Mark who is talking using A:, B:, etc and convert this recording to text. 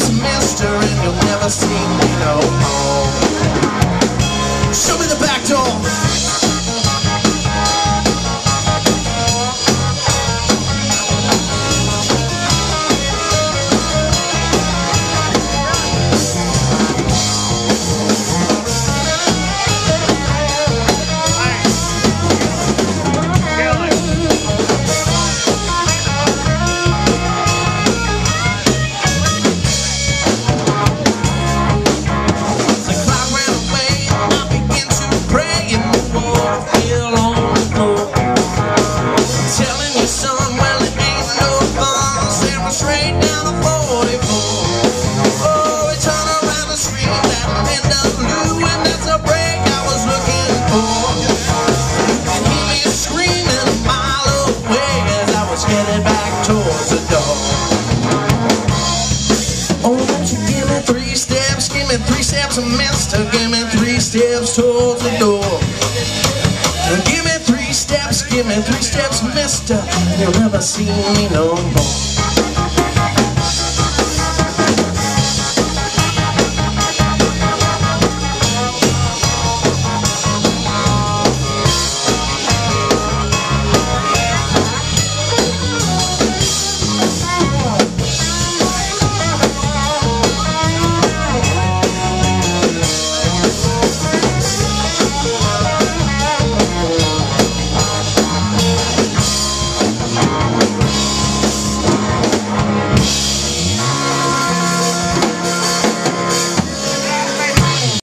A: steps, mister, and you'll never see me no more. Show me the back door. Headed back towards the door. Oh, won't you give me 3 steps? Give me 3 steps, mister. Give me 3 steps towards the door. Give me 3 steps, mister. You'll never see me no more.